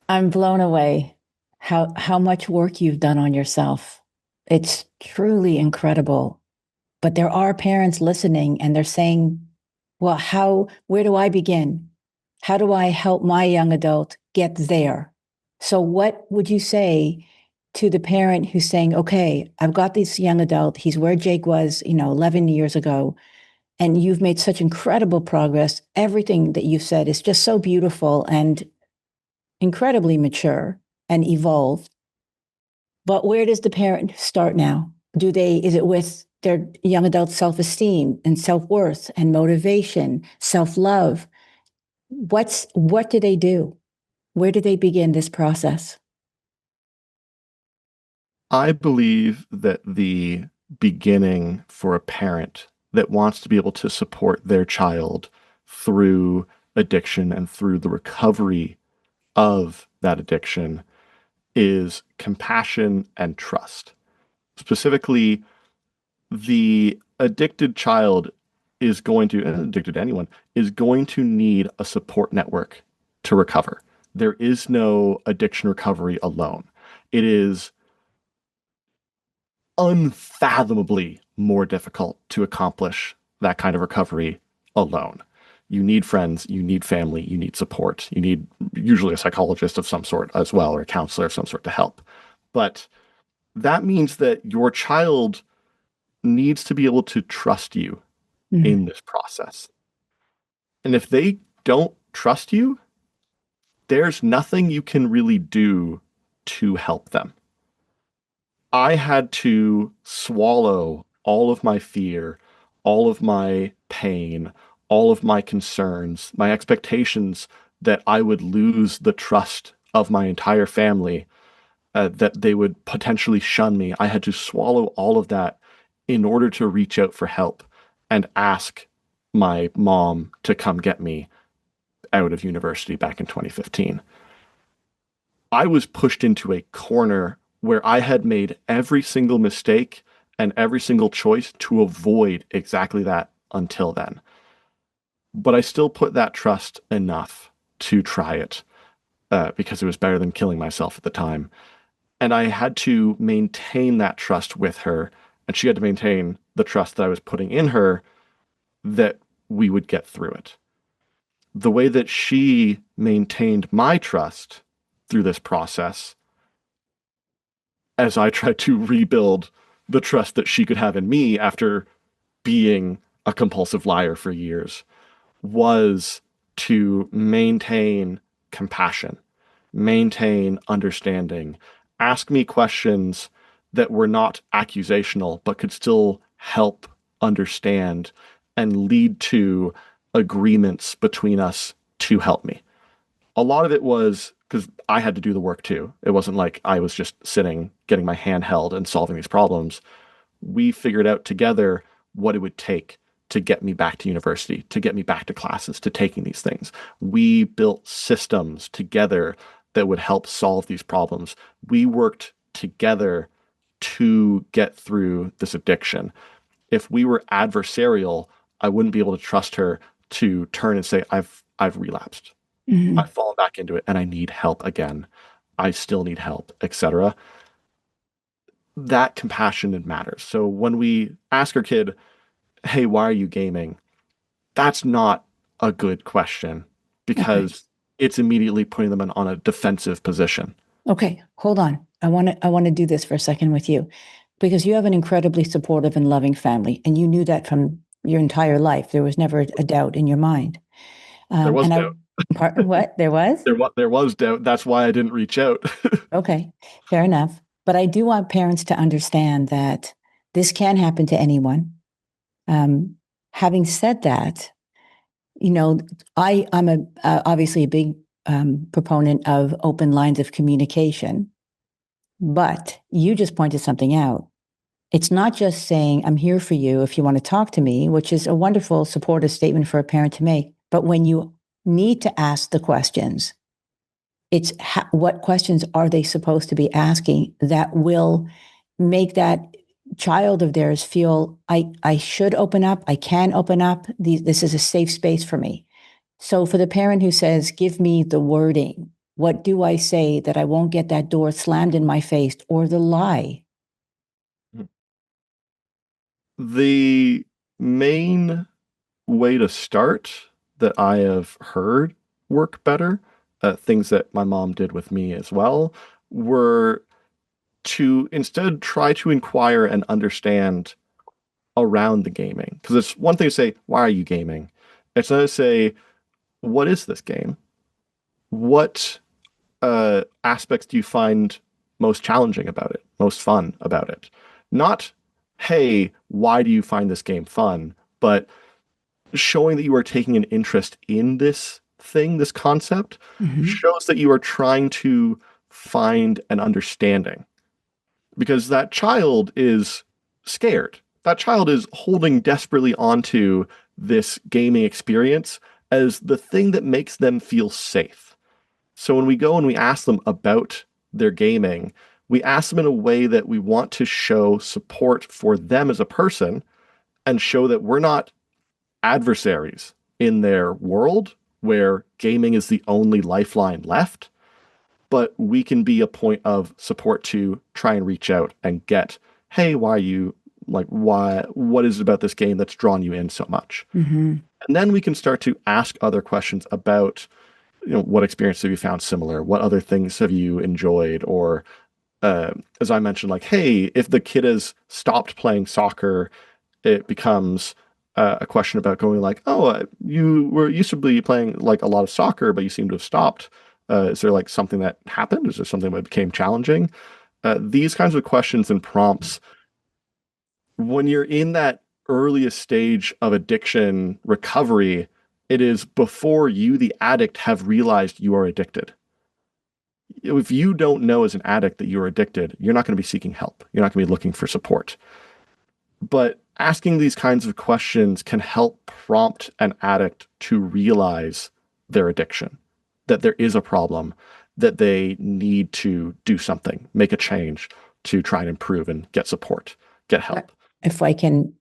I'm blown away how much work you've done on yourself. It's truly incredible. But there are parents listening and they're saying, well, where do I begin? How do I help my young adult get there? So, what would you say to the parent who's saying, okay, I've got this young adult, he's where Jake was, 11 years ago, and you've made such incredible progress. Everything that you've said is just so beautiful and incredibly mature and evolved. But where does the parent start now? Is it with their young adult self-esteem and self-worth and motivation, self-love? What do they do? Where do they begin this process? I believe that the beginning for a parent that wants to be able to support their child through addiction and through the recovery of that addiction is compassion and trust. Specifically, the addicted child is going to, addicted to anyone, is going to need a support network to recover. There is no addiction recovery alone. It is unfathomably more difficult to accomplish that kind of recovery alone. You need friends, you need family, you need support. You need usually a psychologist of some sort as well, or a counselor of some sort to help. But that means that your child needs to be able to trust you Mhm. in this process. And if they don't trust you, there's nothing you can really do to help them. I had to swallow all of my fear, all of my pain, all of my concerns, my expectations that I would lose the trust of my entire family, that they would potentially shun me. I had to swallow all of that in order to reach out for help and ask my mom to come get me out of university back in 2015. I was pushed into a corner where I had made every single mistake and every single choice to avoid exactly that until then. But I still put that trust enough to try it, because it was better than killing myself at the time. And I had to maintain that trust with her, and she had to maintain the trust that I was putting in her, that we would get through it. The way that she maintained my trust through this process, as I tried to rebuild the trust that she could have in me after being a compulsive liar for years, was to maintain compassion, maintain understanding, ask me questions that were not accusational, but could still help understand and lead to agreements between us to help me. A lot of it was because I had to do the work too. It wasn't like I was just sitting, getting my hand held and solving these problems. We figured out together what it would take to get me back to university, to get me back to classes, to taking these things. We built systems together that would help solve these problems. We worked together to get through this addiction. If we were adversarial, I wouldn't be able to trust her to turn and say, I've relapsed. I've Mhm. fallen back into it and I need help again. I still need help, etc. That compassion matters. So when we ask our kid, hey, why are you gaming? That's not a good question, Okay. because it's immediately putting them on a defensive position. Okay. Hold on. I want to do this for a second with you because you have an incredibly supportive and loving family, and you knew that from your entire life. There was never a doubt in your mind. There was And I, doubt. what there was? There was doubt. That's why I didn't reach out. Okay, fair enough. But I do want parents to understand that this can happen to anyone. Um, Having said that, you know, I'm obviously a big proponent of open lines of communication, but you just pointed something out. It's not just saying, I'm here for you if you want to talk to me, which is a wonderful supportive statement for a parent to make. But when you need to ask the questions, it's what questions are they supposed to be asking that will make that child of theirs feel I should open up, I can open up. This is a safe space for me. So for the parent who says, give me the wording, what do I say that I won't get that door slammed in my face or the lie? The main way to start that I have heard work better, things that my mom did with me as well, were to instead try to inquire and understand around the gaming. Because it's one thing to say, why are you gaming? It's another to say, what is this game? What aspects do you find most challenging about it, most fun about it? Not, hey, why do you find this game fun? But showing that you are taking an interest in this thing, this concept, Mm-hmm. shows that you are trying to find an understanding, because that child is scared. That child is holding desperately onto this gaming experience as the thing that makes them feel safe. So when we go and we ask them about their gaming, we ask them in a way that we want to show support for them as a person and show that we're not adversaries in their world where gaming is the only lifeline left, but we can be a point of support to try and reach out and get, hey, why are you like, what is it about this game that's drawn you in so much? Mm-hmm. And then we can start to ask other questions about, what experience have you found similar? What other things have you enjoyed? Or, as I mentioned, like, hey, if the kid has stopped playing soccer, it becomes a question about going like, oh, you were used to be playing like a lot of soccer, but you seem to have stopped. Is there like something that happened? Is there something that became challenging? These kinds of questions and prompts, when you're in that earliest stage of addiction recovery, it is before you, the addict, have realized you are addicted. If you don't know as an addict that you're addicted, you're not going to be seeking help. You're not going to be looking for support. But asking these kinds of questions can help prompt an addict to realize their addiction, that there is a problem, that they need to do something, make a change to try and improve and get support, get help. If I can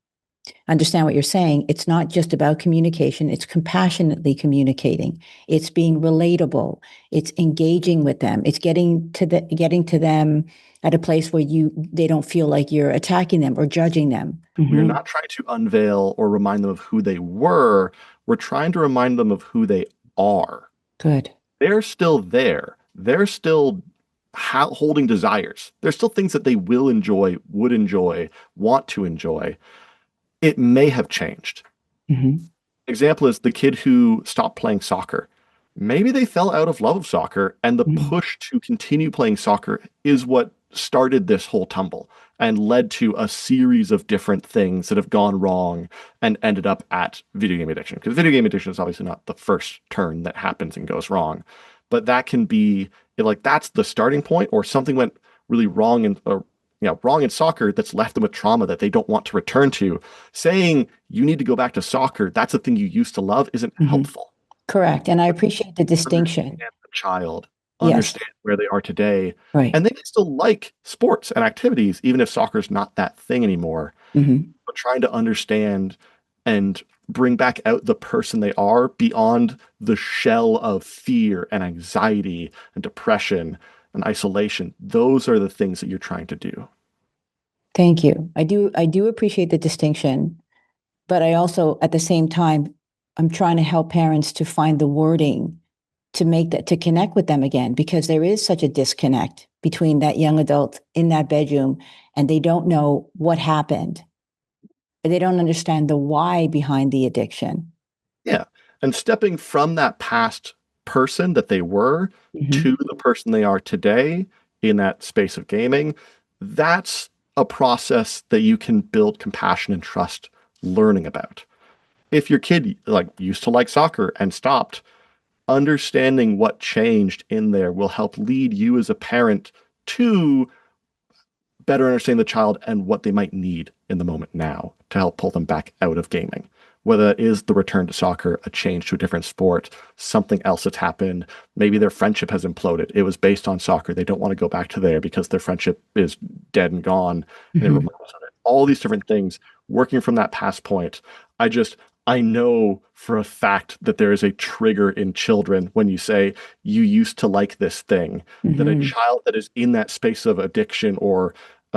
understand what you're saying, it's not just about communication, it's compassionately communicating. It's being relatable. It's engaging with them. It's getting to them at a place where they don't feel like you're attacking them or judging them. We're not trying to unveil or remind them of who they were. We're trying to remind them of who they are. Good. They're still there. They're still holding desires. There's still things that they will enjoy, would enjoy, want to enjoy. It may have changed. Mm-hmm. Example is the kid who stopped playing soccer. Maybe they fell out of love of soccer, and the push to continue playing soccer is what started this whole tumble and led to a series of different things that have gone wrong and ended up at video game addiction. Because video game addiction is obviously not the first turn that happens and goes wrong, but that can be like that's the starting point, or something went really wrong in soccer that's left them with trauma that they don't want to return to. Saying you need to go back to soccer, that's a thing you used to love, isn't helpful. Correct. And I appreciate the distinction. Understand the child, Yes. understand where they are today, Right. and they can still like sports and activities, even if soccer's not that thing anymore. But trying to understand and bring back out the person they are beyond the shell of fear and anxiety and depression and isolation. Those are the things that you're trying to do. Thank you. I do appreciate the distinction, but I also, at the same time, I'm trying to help parents to find the wording to connect with them again, because there is such a disconnect between that young adult in that bedroom and they don't know what happened. They don't understand the why behind the addiction. Yeah. And stepping from that past person that they were to the person they are today in that space of gaming, that's a process that you can build compassion and trust learning about. If your kid used to like soccer and stopped, understanding what changed in there will help lead you as a parent to better understand the child and what they might need in the moment now to help pull them back out of gaming. Whether it is the return to soccer, a change to a different sport, something else that's happened. Maybe their friendship has imploded. It was based on soccer. They don't want to go back to there because their friendship is dead and gone. And it reminds them of it. All these different things working from that past point. I know for a fact that there is a trigger in children when you say you used to like this thing, that a child that is in that space of addiction or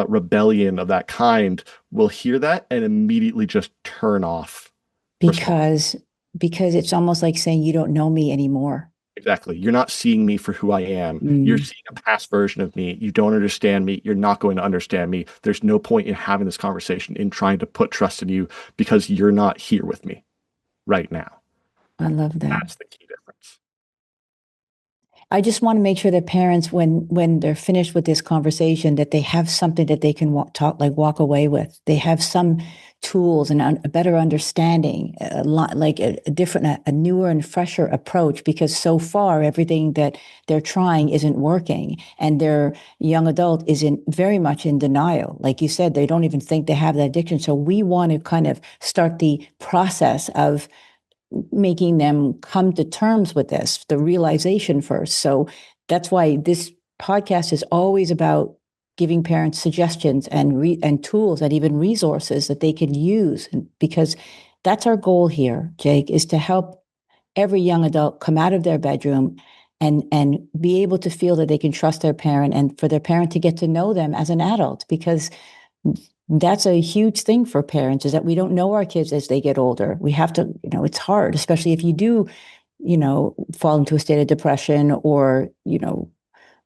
rebellion of that kind will hear that and immediately just turn off. Because it's almost like saying you don't know me anymore. Exactly. You're not seeing me for who I am. You're seeing a past version of me. You don't understand me. You're not going to understand me. There's no point in having this conversation, in trying to put trust in you, because you're not here with me right now. I love that. That's the key difference. I just want to make sure that parents, when they're finished with this conversation, that they have something that they can walk away with. They have some tools and a better understanding, a newer and fresher approach, because so far everything that they're trying isn't working, and their young adult is very much in denial. Like you said, they don't even think they have that addiction. So we want to kind of start the process of making them come to terms with this, the realization first. So that's why this podcast is always about giving parents suggestions and tools and even resources that they can use, because That's our goal here, Jake, is to help every young adult come out of their bedroom and be able to feel that they can trust their parent and for their parent to get to know them as an adult, because that's a huge thing for parents, is that we don't know our kids as they get older. We have to, it's hard, especially if you do, fall into a state of depression or,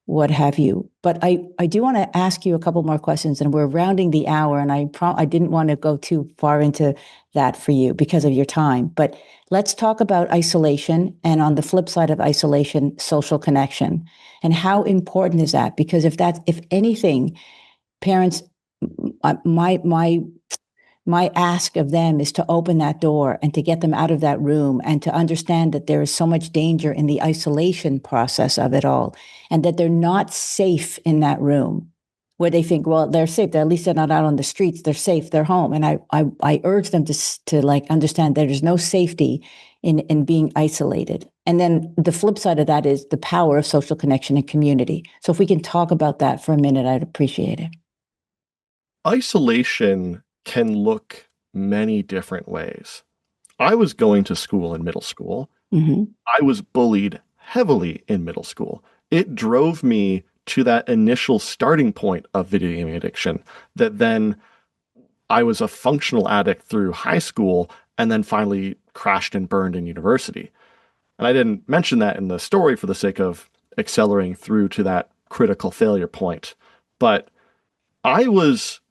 what have you. But I do want to ask you a couple more questions, and we're rounding the hour, and I didn't want to go too far into that for you because of your time. But let's talk about isolation, and on the flip side of isolation, social connection. And how important is that? Because if anything, parents, my ask of them is to open that door and to get them out of that room and to understand that there is so much danger in the isolation process of it all, and that they're not safe in that room where they think, well, they're safe. At least they're not out on the streets. They're safe. They're home. And I urge them to like understand that there's no safety in being isolated. And then the flip side of that is the power of social connection and community. So if we can talk about that for a minute, I'd appreciate it. Isolation can look many different ways. I was going to school in middle school. Mm-hmm. I was bullied heavily in middle school. It drove me to that initial starting point of video gaming addiction, that then I was a functional addict through high school and then finally crashed and burned in university. And I didn't mention that in the story for the sake of accelerating through to that critical failure point. But I was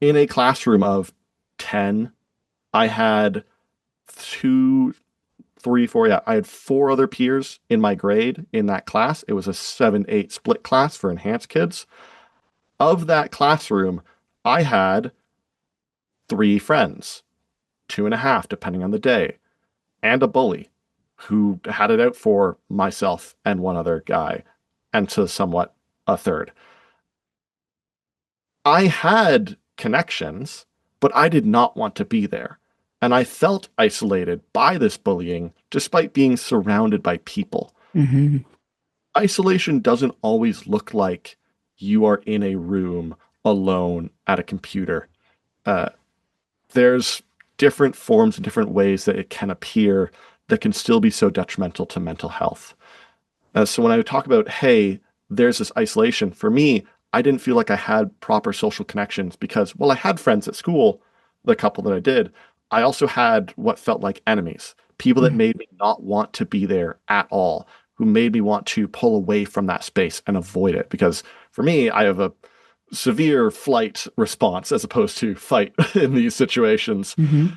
in a classroom of 10. I had two, three, four. Yeah, I had four other peers in my grade in that class. It was a 7-8 split class for enhanced kids. Of that classroom, I had three friends, two and a half, depending on the day, and a bully who had it out for myself and one other guy, and to somewhat a third. I had connections, but I did not want to be there. And I felt isolated by this bullying despite being surrounded by people. Mm-hmm. Isolation doesn't always look like you are in a room alone at a computer. Uh, there's different forms and different ways that it can appear that can still be so detrimental to mental health. So when I talk about, hey, there's this isolation, for me, I didn't feel like I had proper social connections because, well, I had friends at school, the couple that I did. I also had what felt like enemies, people that made me not want to be there at all, who made me want to pull away from that space and avoid it. Because for me, I have a severe flight response as opposed to fight in these situations. Mm-hmm.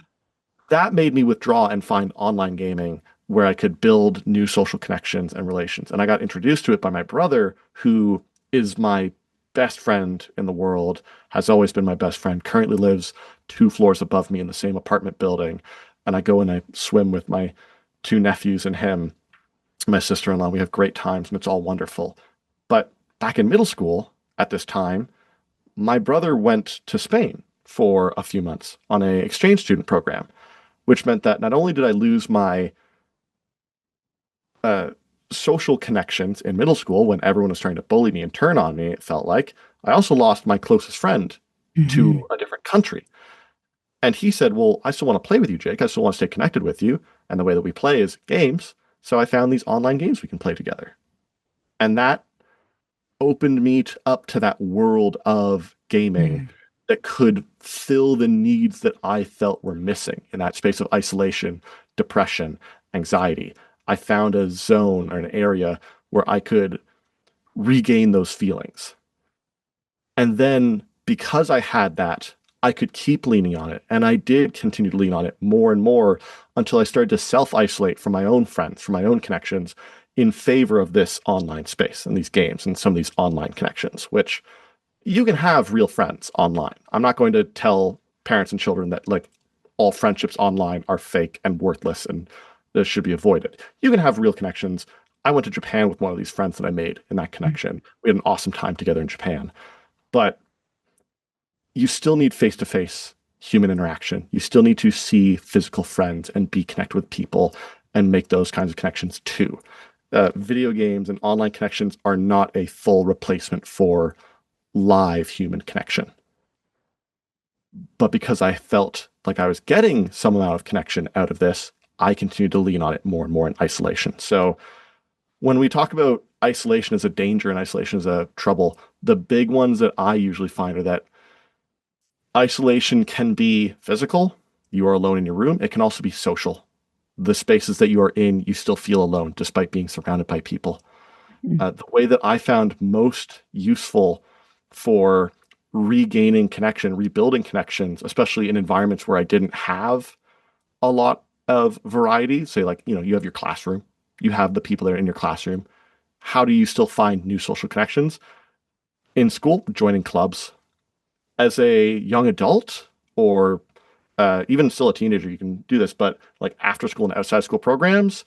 That made me withdraw and find online gaming where I could build new social connections and relations. And I got introduced to it by my brother, who is my best friend in the world, has always been my best friend, currently lives 2 floors above me in the same apartment building. And I go and I swim with my two nephews and him, my sister-in-law. We have great times and it's all wonderful. But back in middle school at this time, my brother went to Spain for a few months on an exchange student program, which meant that not only did I lose my social connections in middle school when everyone was trying to bully me and turn on me, it felt like, I also lost my closest friend Mm-hmm. to a different country. And he said, well, I still want to play with you, Jake. I still want to stay connected with you. And the way that we play is games. So I found these online games we can play together. And that opened me up to that world of gaming that could fill the needs that I felt were missing in that space of isolation, depression, anxiety. I found a zone or an area where I could regain those feelings. And then because I had that, I could keep leaning on it. And I did continue to lean on it more and more until I started to self-isolate from my own friends, from my own connections, in favor of this online space and these games and some of these online connections, which you can have real friends online. I'm not going to tell parents and children that like all friendships online are fake and worthless and this should be avoided. You can have real connections. I went to Japan with one of these friends that I made in that connection. We had an awesome time together in Japan. But you still need face-to-face human interaction. You still need to see physical friends and be connected with people and make those kinds of connections too. Video games and online connections are not a full replacement for live human connection. But because I felt like I was getting some amount of connection out of this, I continued to lean on it more and more in isolation. So when we talk about isolation as a danger and isolation as a trouble, the big ones that I usually find are that isolation can be physical. You are alone in your room. It can also be social. The spaces that you are in, you still feel alone despite being surrounded by people. Mm. The way that I found most useful for regaining connection, rebuilding connections, especially in environments where I didn't have a lot of variety, say like, you have your classroom, you have the people that are in your classroom. How do you still find new social connections? In school, joining clubs. As a young adult or even still a teenager, you can do this, but like after school and outside school programs,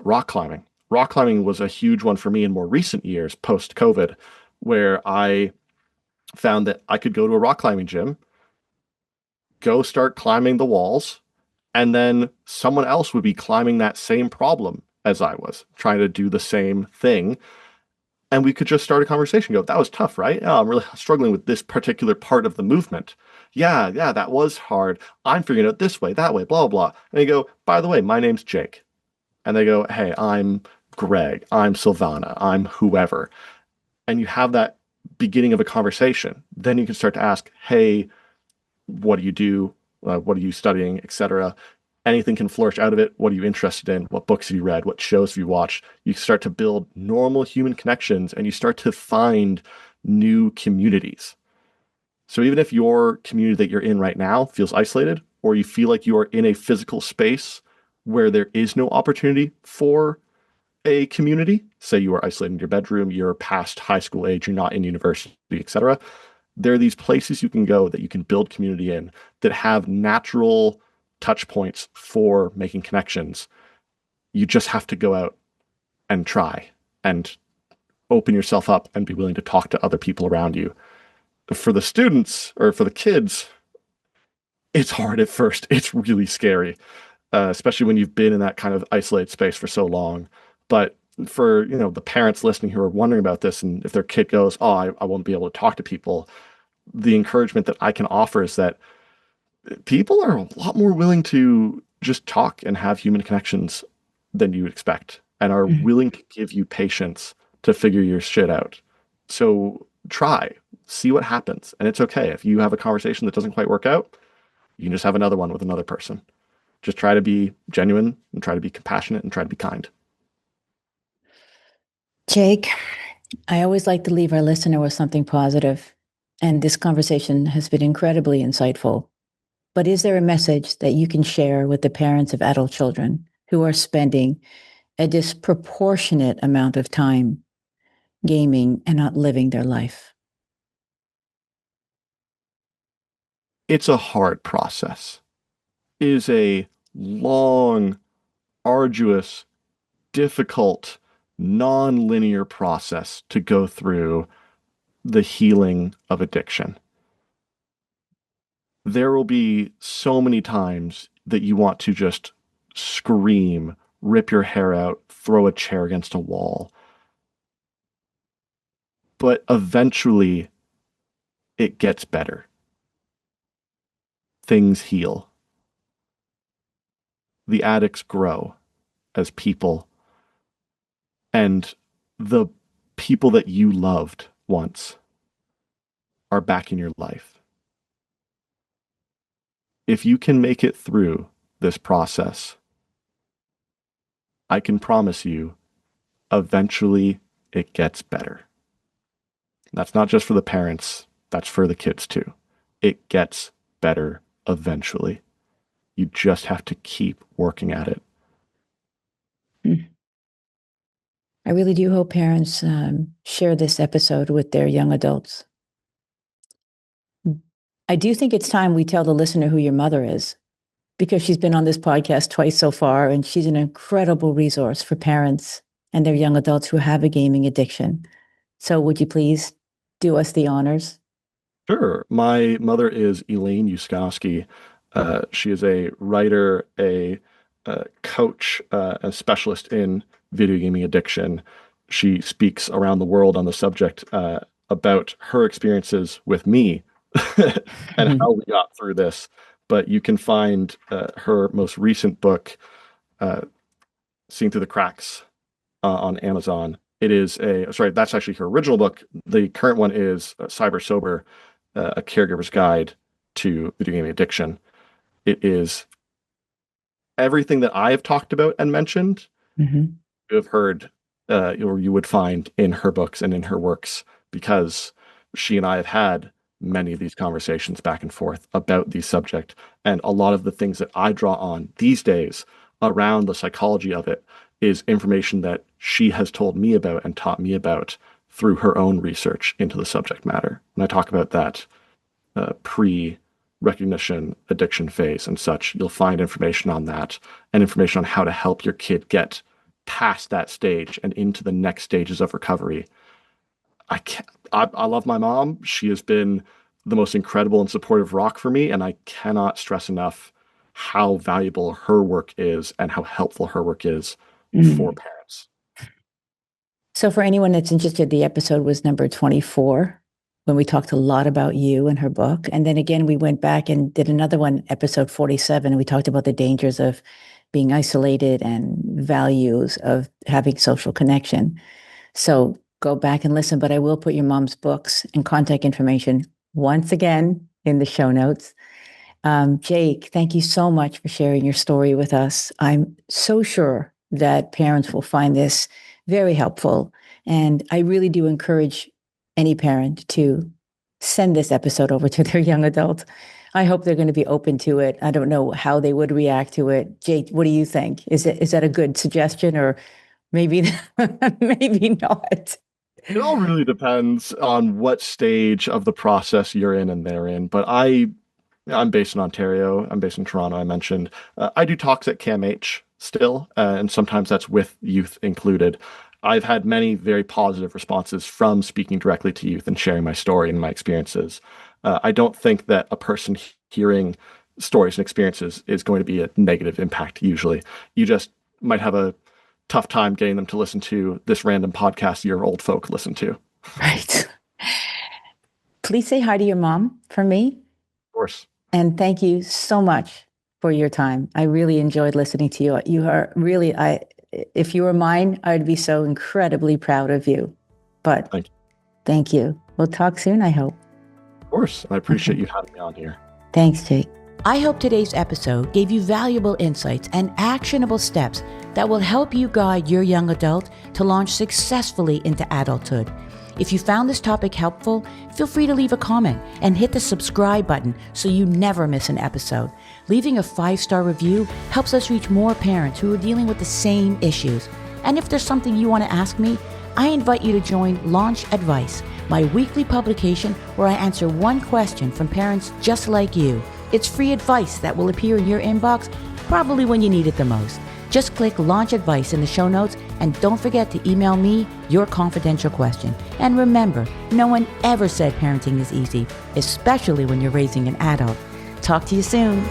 rock climbing. Rock climbing was a huge one for me in more recent years, post COVID, where I found that I could go to a rock climbing gym, go start climbing the walls, and then someone else would be climbing that same problem as I was, trying to do the same thing. And we could just start a conversation. Go, that was tough, right? Oh, I'm really struggling with this particular part of the movement. Yeah, that was hard. I'm figuring it out this way, that way, blah, blah. And you go, by the way, my name's Jake. And they go, hey, I'm Greg, I'm Silvana, I'm whoever. And you have that beginning of a conversation. Then you can start to ask, hey, what do you do? What are you studying, etc. Anything can flourish out of it. What are you interested in? What books have you read? What shows have you watched? You start to build normal human connections and you start to find new communities. So even if your community that you're in right now feels isolated, or you feel like you are in a physical space where there is no opportunity for a community, say you are isolated in your bedroom, you're past high school age, you're not in university, etc., there are these places you can go that you can build community in that have natural touch points for making connections. You just have to go out and try and open yourself up and be willing to talk to other people around you. For the students or for the kids, it's hard at first. It's really scary, especially when you've been in that kind of isolated space for so long. But for the parents listening who are wondering about this, and if their kid goes, "Oh, I won't be able to talk to people," the encouragement that I can offer is that people are a lot more willing to just talk and have human connections than you expect, and are Mm. willing to give you patience to figure your shit out. So try, see what happens. And it's okay. If you have a conversation that doesn't quite work out, you can just have another one with another person. Just try to be genuine and try to be compassionate and try to be kind. Jake, I always like to leave our listener with something positive, and this conversation has been incredibly insightful. But is there a message that you can share with the parents of adult children who are spending a disproportionate amount of time gaming and not living their life? It's a hard process. It is a long, arduous, difficult, non-linear process to go through the healing of addiction. There will be so many times that you want to just scream, rip your hair out, throw a chair against a wall. But eventually it gets better. Things heal. The addicts grow as people, and the people that you loved once are back in your life. If you can make it through this process, I can promise you, eventually it gets better. That's not just for the parents, that's for the kids too. It gets better eventually. You just have to keep working at it. Mm. I really do hope parents share this episode with their young adults. I do think it's time we tell the listener who your mother is, because she's been on this podcast twice so far, and she's an incredible resource for parents and their young adults who have a gaming addiction. So would you please do us the honors? Sure. My mother is Elaine Uskoski. She is a writer, a coach, a specialist in video gaming addiction. She speaks around the world on the subject about her experiences with me and how we got through this. but you can find her most recent book, Seeing Through the Cracks, on Amazon. It is that's actually her original book. The current one is Cyber Sober, a caregiver's guide to video gaming addiction. It is everything that I have talked about and mentioned, you have heard, or you would find in her books and in her works, because she and I have had many of these conversations back and forth about these subject. And a lot of the things that I draw on these days around the psychology of it is information that she has told me about and taught me about through her own research into the subject matter. And I talk about that pre-recognition addiction phase and such. You'll find information on that and information on how to help your kid get past that stage and into the next stages of recovery. I love my mom. She has been the most incredible and supportive rock for me, and I cannot stress enough how valuable her work is and how helpful her work is for parents. So for anyone that's interested, the episode was number 24, when we talked a lot about you and her book. And then again, we went back and did another one, episode 47, and we talked about the dangers of being isolated and values of having social connection. So go back and listen, but I will put your mom's books and contact information once again in the show notes. Jake, thank you so much for sharing your story with us. I'm so sure that parents will find this very helpful. And I really do encourage any parent to send this episode over to their young adult. I hope they're going to be open to it. I don't know how they would react to it. Jake, what do you think? Is that a good suggestion, or maybe maybe not? It all really depends on what stage of the process you're in and they're in. But I'm based in Ontario. I'm based in Toronto, I mentioned. I do talks at CAMH still, and sometimes that's with youth included. I've had many very positive responses from speaking directly to youth and sharing my story and my experiences. I don't think that a person hearing stories and experiences is going to be a negative impact usually. You just might have a tough time getting them to listen to this random podcast your old folk listen to. Right. Please say hi to your mom for me. Of course. And thank you so much for your time. I really enjoyed listening to you. You are really, if you were mine, I'd be so incredibly proud of you. But thank you. We'll talk soon, I hope. Of course. I appreciate you having me on here. Thanks, Jake. I hope today's episode gave you valuable insights and actionable steps that will help you guide your young adult to launch successfully into adulthood. If you found this topic helpful, feel free to leave a comment and hit the subscribe button so you never miss an episode. Leaving a 5-star review helps us reach more parents who are dealing with the same issues. And if there's something you want to ask me, I invite you to join Launch Advice, my weekly publication where I answer one question from parents just like you. It's free advice that will appear in your inbox probably when you need it the most. Just click Launch Advice in the show notes and don't forget to email me your confidential question. And remember, no one ever said parenting is easy, especially when you're raising an adult. Talk to you soon.